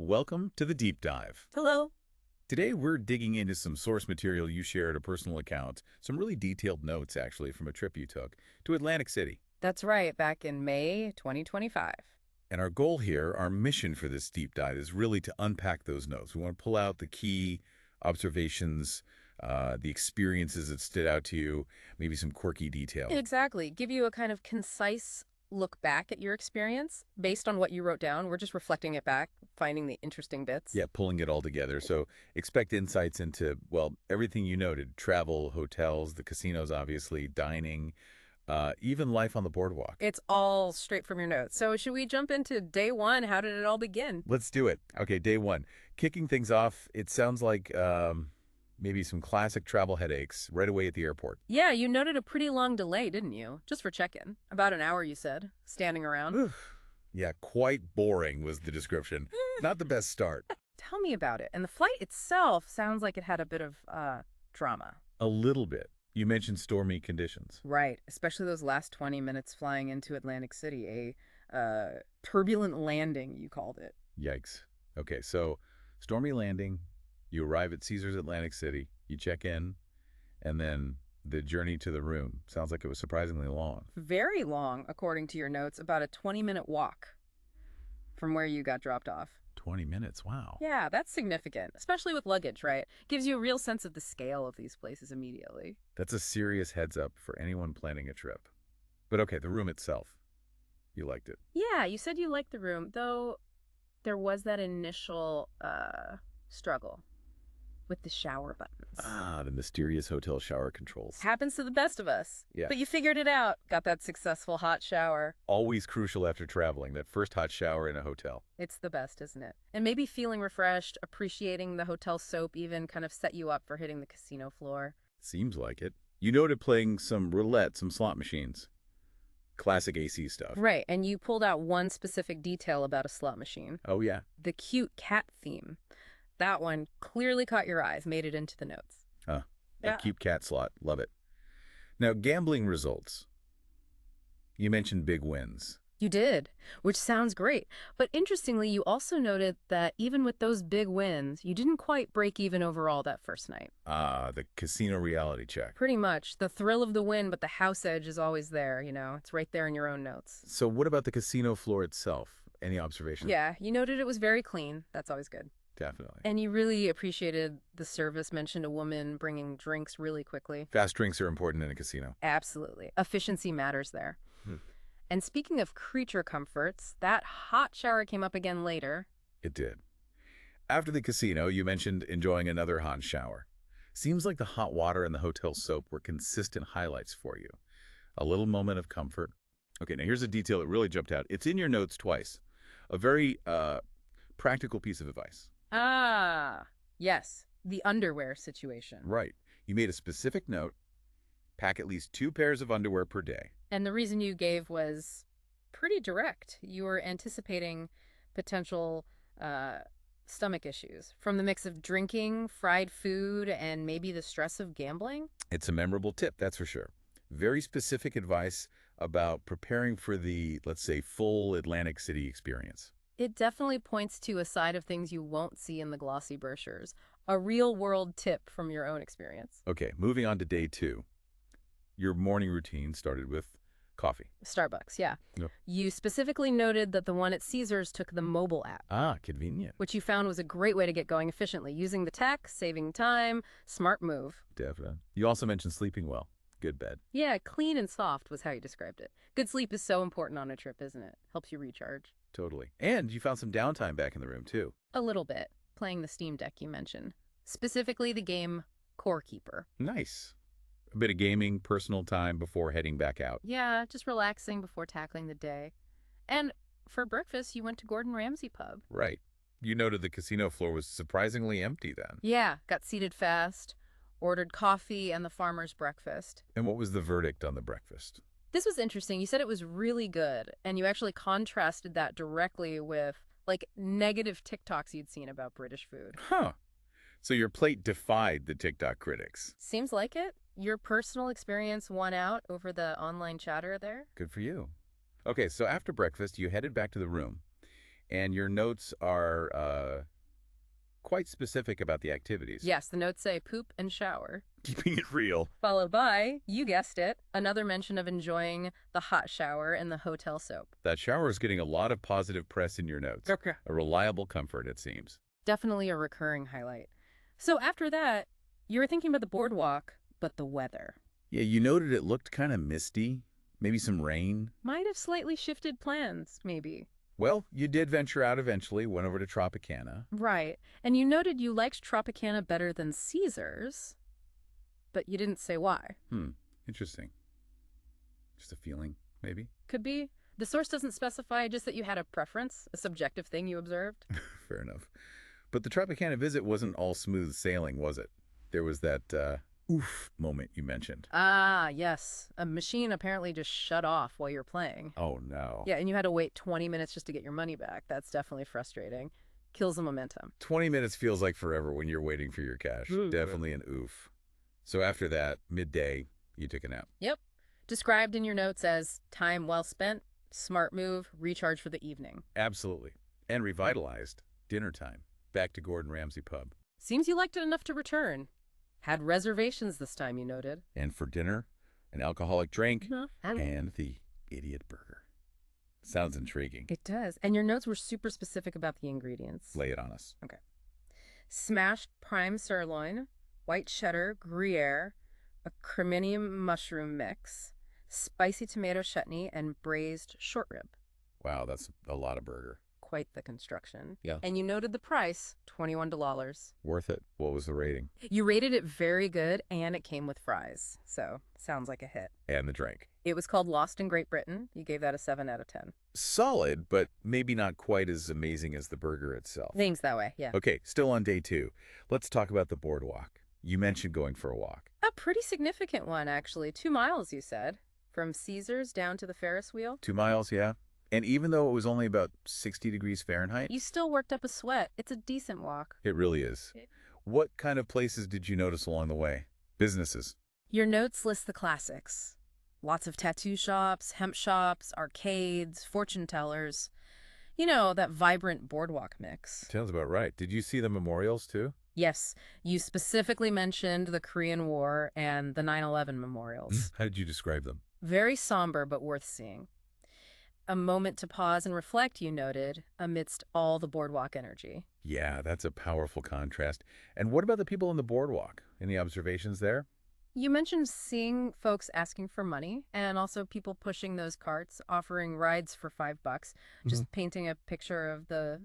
Welcome to the Deep Dive. Hello. Today we're digging into some source material you shared, a personal account, some really detailed notes actually from a trip you took to Atlantic City. That's right, back in May 2025. And our goal here, our mission for this deep dive is really to unpack those notes. We want to pull out the key observations, the experiences that stood out to you, maybe some quirky detail. Exactly. Give you a kind of concise look back at your experience based on what you wrote down. We're just reflecting it back, finding the interesting bits. Yeah, pulling it all together. So expect insights into, well, everything you noted, travel, hotels, the casinos, obviously, dining, even life on the boardwalk. It's all straight from your notes. So should we jump into day one? How did it all begin? Let's do it. Okay, day one. Kicking things off, it sounds like maybe some classic travel headaches right away at the airport. Yeah, you noted a pretty long delay, didn't you? Just for check-in. About an hour, you said, standing around. Oof. Yeah, quite boring was the description. Not the best start. Tell me about it. And the flight itself sounds like it had a bit of drama. A little bit. You mentioned stormy conditions. Right, especially those last 20 minutes flying into Atlantic City, a turbulent landing, you called it. Yikes. Okay, so stormy landing, you arrive at Caesars Atlantic City, you check in, and then the journey to the room. Sounds like it was surprisingly long. Very long, according to your notes, about a 20-minute walk from where you got dropped off. 20 minutes, wow. Yeah, that's significant, especially with luggage, right? Gives you a real sense of the scale of these places immediately. That's a serious heads up for anyone planning a trip. But okay, the room itself. You liked it. Yeah, you said you liked the room, though there was that initial struggle with the shower buttons. Ah, the mysterious hotel shower controls. Happens to the best of us. Yeah. But you figured it out. Got that successful hot shower. Always crucial after traveling, that first hot shower in a hotel. It's the best, isn't it? And maybe feeling refreshed, appreciating the hotel soap even kind of set you up for hitting the casino floor. Seems like it. You noted playing some roulette, some slot machines. Classic AC stuff. Right, and you pulled out one specific detail about a slot machine. Oh, yeah. The cute cat theme. That one clearly caught your eyes, made it into the notes. A Yeah. cute cat slot. Love it. Now, gambling results. You mentioned big wins. You did, which sounds great. But interestingly, you also noted that even with those big wins, you didn't quite break even overall that first night. Ah, the casino reality check. Pretty much. The thrill of the win, but the house edge is always there, you know? It's right there in your own notes. So what about the casino floor itself? Any observations? Yeah, you noted it was very clean. That's always good. Definitely. And you really appreciated the service, mentioned a woman bringing drinks really quickly. Fast drinks are important in a casino. Absolutely. Efficiency matters there. Hmm. And speaking of creature comforts, that hot shower came up again later. It did. After the casino, you mentioned enjoying another hot shower. Seems like the hot water and the hotel soap were consistent highlights for you. A little moment of comfort. Okay, now here's a detail that really jumped out. It's in your notes twice. A very practical piece of advice. Ah, yes, the underwear situation. Right. You made a specific note. Pack at least 2 pairs of underwear per day. And the reason you gave was pretty direct. You were anticipating potential stomach issues from the mix of drinking, fried food, and maybe the stress of gambling. It's a memorable tip, that's for sure. Very specific advice about preparing for the, let's say, full Atlantic City experience. It definitely points to a side of things you won't see in the glossy brochures. A real-world tip from your own experience. Okay, moving on to day 2. Your morning routine started with coffee. Starbucks, yeah. Yep. You specifically noted that the one at Caesars took the mobile app, Ah, convenient. which you found was a great way to get going efficiently, using the tech, saving time, smart move. Definitely. You also mentioned sleeping well. Good bed. Yeah, clean and soft was how you described it. Good sleep is so important on a trip, isn't it? Helps you recharge. Totally. And you found some downtime back in the room, too. A little bit, playing the Steam Deck you mentioned. Specifically the game Core Keeper. Nice. A bit of gaming, personal time before heading back out. Yeah, just relaxing before tackling the day. And for breakfast, you went to Gordon Ramsay Pub. Right. You noted the casino floor was surprisingly empty then. Yeah, got seated fast, ordered coffee and the farmer's breakfast. And what was the verdict on the breakfast? This was interesting. You said it was really good, and you actually contrasted that directly with, like, negative TikToks you'd seen about British food. Huh. So your plate defied the TikTok critics. Seems like it. Your personal experience won out over the online chatter there? Good for you. Okay, so after breakfast, you headed back to the room, and your notes are quite specific about the activities. Yes, the notes say poop and shower. Keeping it real. Followed by, you guessed it, another mention of enjoying the hot shower and the hotel soap. That shower is getting a lot of positive press in your notes. Okay. A reliable comfort, it seems. Definitely a recurring highlight. So after that, you were thinking about the boardwalk, but the weather. Yeah, you noted it looked kind of misty. Maybe some rain. Might have slightly shifted plans, maybe. Well, you did venture out eventually, went over to Tropicana. Right. And you noted you liked Tropicana better than Caesars, but you didn't say why. Interesting. Just a feeling, maybe? Could be. The source doesn't specify, just that you had a preference, a subjective thing you observed. Fair enough. But the Tropicana visit wasn't all smooth sailing, was it? There was that, oof moment you mentioned. Ah, yes. A machine apparently just shut off while you're playing. Oh, no. Yeah, and you had to wait 20 minutes just to get your money back. That's definitely frustrating. Kills the momentum. 20 minutes feels like forever when you're waiting for your cash. Ooh. Definitely an oof. So after that, midday, you took a nap. Yep. Described in your notes as time well spent, smart move, recharge for the evening. Absolutely. And revitalized. Dinner time. Back to Gordon Ramsay Pub. Seems you liked it enough to return. Had reservations this time, you noted. And for dinner, an alcoholic drink And and the idiot burger. Sounds intriguing. it does. And your notes were super specific about the ingredients. Lay it on us. Smashed prime sirloin, white cheddar, Gruyere, a creminium mushroom mix, spicy tomato chutney, and braised short rib. Wow, that's a lot of burger. Quite the construction. Yeah. And you noted the price, $21. Worth it. What was the rating? You rated it very good, and it came with fries. So, sounds like a hit. And the drink. It was called Lost in Great Britain. You gave that a 7 out of 10. Solid, but maybe not quite as amazing as the burger itself. Things that way, yeah. Okay, still on day 2. Let's talk about the boardwalk. You mentioned going for a walk. A pretty significant one, actually. 2 miles, you said. From Caesars down to the Ferris wheel. 2 miles, yeah? And even though it was only about 60 degrees Fahrenheit, You still worked up a sweat. It's a decent walk. it really is. What kind of places did you notice along the way? Businesses. Your notes list the classics. Lots of tattoo shops, hemp shops, arcades, fortune tellers. You know, that vibrant boardwalk mix. Sounds about right. Did you see the memorials too? Yes, you specifically mentioned the Korean War and the 9/11 memorials. How did you describe them? Very somber, but worth seeing. A moment to pause and reflect, you noted, amidst all the boardwalk energy. Yeah, that's a powerful contrast. And what about the people on the boardwalk? Any observations there? You mentioned seeing folks asking for money and also people pushing those carts, offering rides for $5, just painting a picture of the,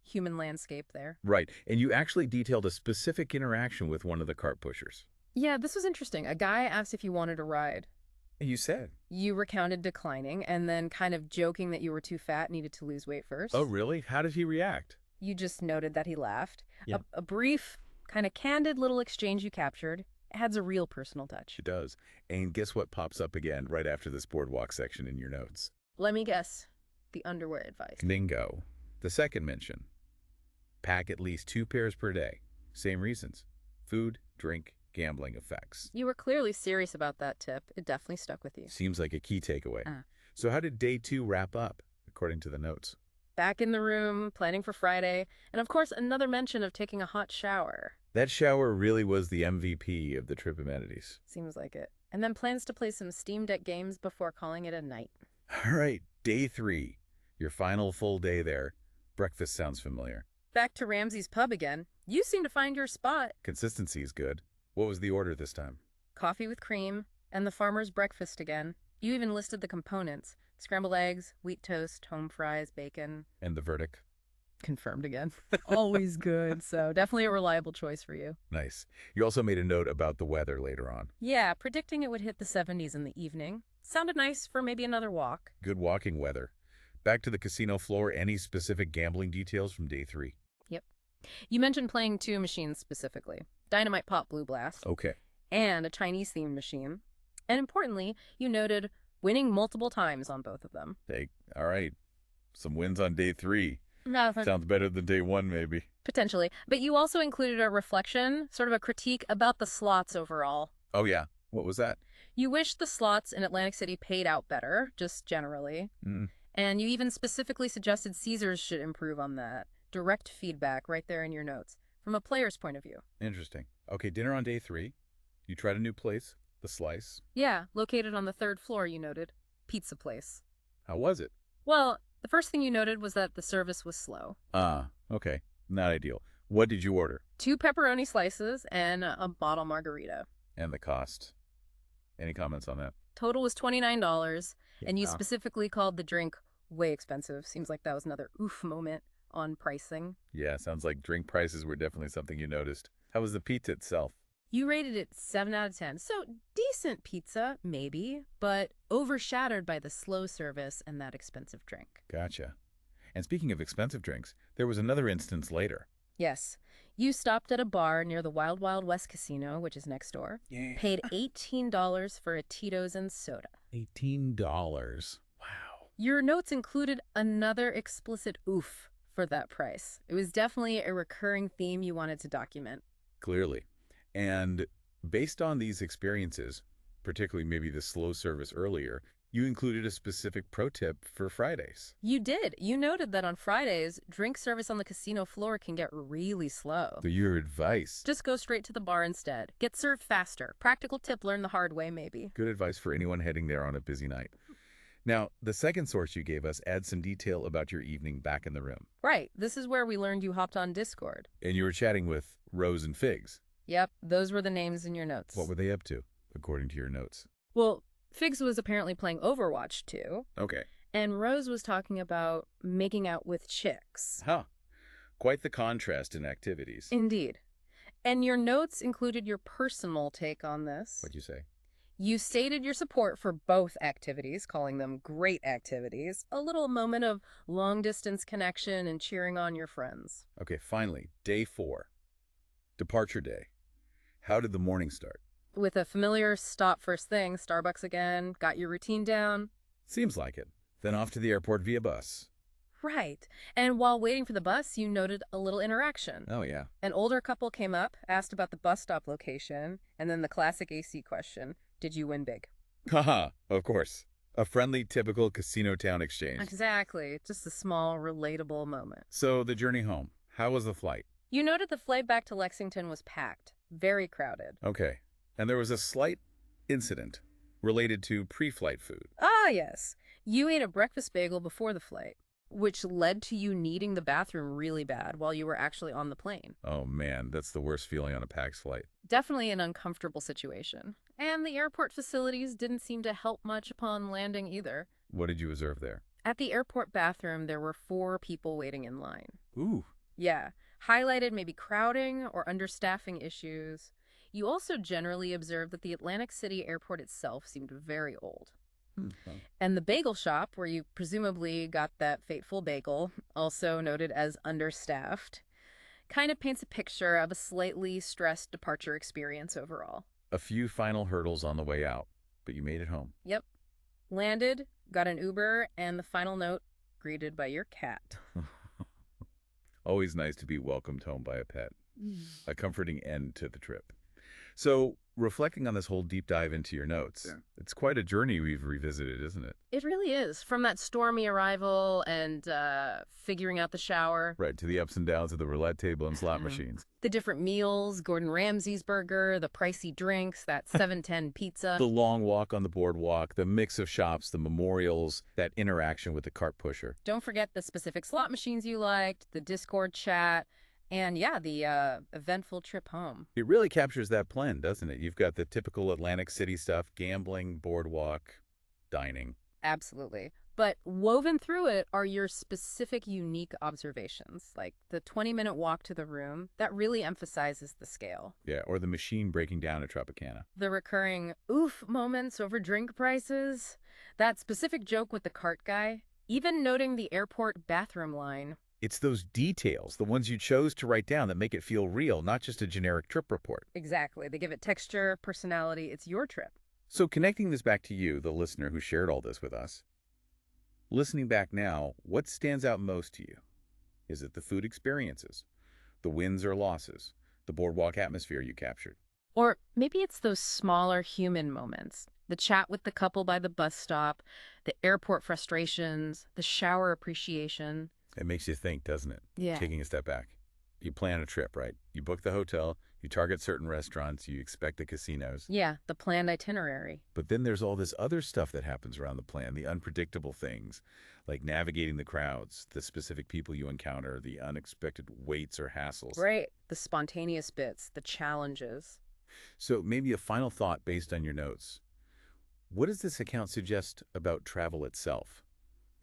human landscape there. Right. And you actually detailed a specific interaction with one of the cart pushers. Yeah, this was interesting. A guy asked if you wanted a ride. You said. You recounted declining and then kind of joking that you were too fat, needed to lose weight first. Oh, really? How did he react? You just noted that he laughed. Yeah. A brief, kind of candid little exchange you captured adds a real personal touch. It does. And guess what pops up again right after this boardwalk section in your notes? Let me guess. The underwear advice. Bingo. The second mention. Pack at least 2 pairs per day. Same reasons. Food, drink, gambling effects. You were clearly serious about that tip. It definitely stuck with you. Seems like a key takeaway. Ah. So how did day 2 wrap up, according to the notes? Back in the room, planning for Friday, and of course another mention of taking a hot shower. That shower really was the MVP of the trip amenities. Seems like it. And then plans to play some Steam Deck games before calling it a night. All right, day 3. Your final full day there. Breakfast sounds familiar. Back to Ramsay's Pub again. You seem to find your spot. Consistency is good. What was the order this time? Coffee with cream, and the farmer's breakfast again. You even listed the components. Scrambled eggs, wheat toast, home fries, bacon. And the verdict? Confirmed again. Always good, so definitely a reliable choice for you. Nice. You also made a note about the weather later on. Yeah, predicting it would hit the 70s in the evening. Sounded nice for maybe another walk. Good walking weather. Back to the casino floor, any specific gambling details from day 3? Yep. You mentioned playing 2 machines specifically. Dynamite Pop Blue Blast. Okay. And a Chinese-themed machine. And importantly, you noted winning multiple times on both of them. Hey, all right. Some wins on day 3. Nothing. Sounds better than day 1, maybe. Potentially. But you also included a reflection, sort of a critique about the slots overall. Oh, yeah. What was that? You wished the slots in Atlantic City paid out better, just generally. And you even specifically suggested Caesars should improve on that. Direct feedback right there in your notes. from a player's point of view. Interesting. Okay, dinner on day 3. You tried a new place, The Slice. Yeah, located on the 3rd floor, you noted. Pizza place. How was it? Well, the first thing you noted was that the service was slow. Ah, okay. Not ideal. What did you order? 2 pepperoni slices and a bottle margarita. And the cost? Any comments on that? Total was $29, and you Yeah. specifically called the drink way expensive. Seems like that was another oof moment on pricing. Yeah, sounds like drink prices were definitely something you noticed. How was the pizza itself? You rated it 7 out of 10. So decent pizza, maybe, but overshadowed by the slow service and that expensive drink. Gotcha. And speaking of expensive drinks, there was another instance later. Yes, you stopped at a bar near the Wild Wild West Casino, which is next door, Yeah. paid $18 for a Tito's and soda. $18. Wow. Your notes included another explicit oof for that price. It was definitely a recurring theme you wanted to document. Clearly. And based on these experiences, particularly maybe the slow service earlier, you included a specific pro tip for Fridays. You did. You noted that on Fridays, drink service on the casino floor can get really slow. So your advice. Just go straight to the bar instead. Get served faster. Practical tip learned the hard way, maybe. Good advice for anyone heading there on a busy night. Now, the second source you gave us adds some detail about your evening back in the room. Right. This is where we learned you hopped on Discord. And you were chatting with Rose and Figs. Yep, those were the names in your notes. What were they up to, according to your notes? Well, Figs was apparently playing Overwatch too, Okay. and Rose was talking about making out with chicks. Huh. Quite the contrast in activities. Indeed. And your notes included your personal take on this. What'd you say? You stated your support for both activities, calling them great activities, a little moment of long-distance connection and cheering on your friends. Okay, finally, day 4. Departure day. How did the morning start? With a familiar stop first thing, Starbucks again, got your routine down. Seems like it. Then off to the airport via bus. Right. And while waiting for the bus, you noted a little interaction. Oh, yeah. An older couple came up, asked about the bus stop location, and then the classic AC question, did you win big? Haha, of course. A friendly, typical casino town exchange. Exactly. Just a small, relatable moment. So, the journey home. How was the flight? You noted the flight back to Lexington was packed, very crowded. Okay. And there was a slight incident related to pre-flight food. Ah, yes. You ate a breakfast bagel before the flight, which led to you needing the bathroom really bad while you were actually on the plane. Oh man, that's the worst feeling on a PAX flight. Definitely an uncomfortable situation. And the airport facilities didn't seem to help much upon landing either. What did you observe there? At the airport bathroom, there were 4 people waiting in line. Ooh. Yeah, highlighted maybe crowding or understaffing issues. You also generally observed that the Atlantic City airport itself seemed very old. Well, And the bagel shop, where you presumably got that fateful bagel, also noted as understaffed, kind of paints a picture of a slightly stressed departure experience overall. a few final hurdles on the way out, but you made it home. Yep. Landed, got an Uber, and the final note, greeted by your cat. Always nice to be welcomed home by a pet. A comforting end to the trip. So, reflecting on this whole deep dive into your notes, Yeah. it's quite a journey we've revisited, isn't it? It really is. From that stormy arrival and figuring out the shower, Right, to the ups and downs of the roulette table and slot machines. the different meals, Gordon Ramsay's burger, the pricey drinks, that 710 pizza. The long walk on the boardwalk, the mix of shops, the memorials, that interaction with the cart pusher. Don't forget the specific slot machines you liked, the Discord chat, and yeah, the eventful trip home. It really captures that blend, doesn't it? You've got the typical Atlantic City stuff, gambling, boardwalk, dining. Absolutely. But woven through it are your specific unique observations, like the 20-minute walk to the room. That really emphasizes the scale. Yeah, or the machine breaking down at Tropicana. The recurring oof moments over drink prices, that specific joke with the cart guy, even noting the airport bathroom line. It's those details, the ones you chose to write down, that make it feel real, not just a generic trip report. Exactly. They give it texture, personality. It's your trip. So connecting this back to you, the listener who shared all this with us, listening back now, what stands out most to you? Is it the food experiences, the wins or losses, the boardwalk atmosphere you captured? Or maybe it's those smaller human moments. The chat with the couple by the bus stop, the airport frustrations, the shower appreciation. It makes you think, doesn't it? Yeah. Taking a step back. You plan a trip, right? You book the hotel, you target certain restaurants, you expect the casinos. Yeah, the planned itinerary. But then there's all this other stuff that happens around the plan, the unpredictable things, like navigating the crowds, the specific people you encounter, the unexpected waits or hassles. Right. The spontaneous bits, the challenges. So maybe a final thought based on your notes. What does this account suggest about travel itself?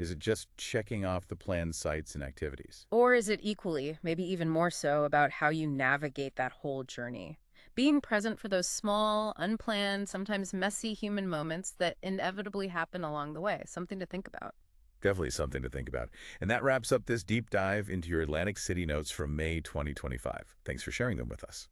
Is it just checking off the planned sites and activities? Or is it equally, maybe even more so, about how you navigate that whole journey? Being present for those small, unplanned, sometimes messy human moments that inevitably happen along the way. Something to think about. Definitely something to think about. And that wraps up this deep dive into your Atlantic City notes from May 2025. Thanks for sharing them with us.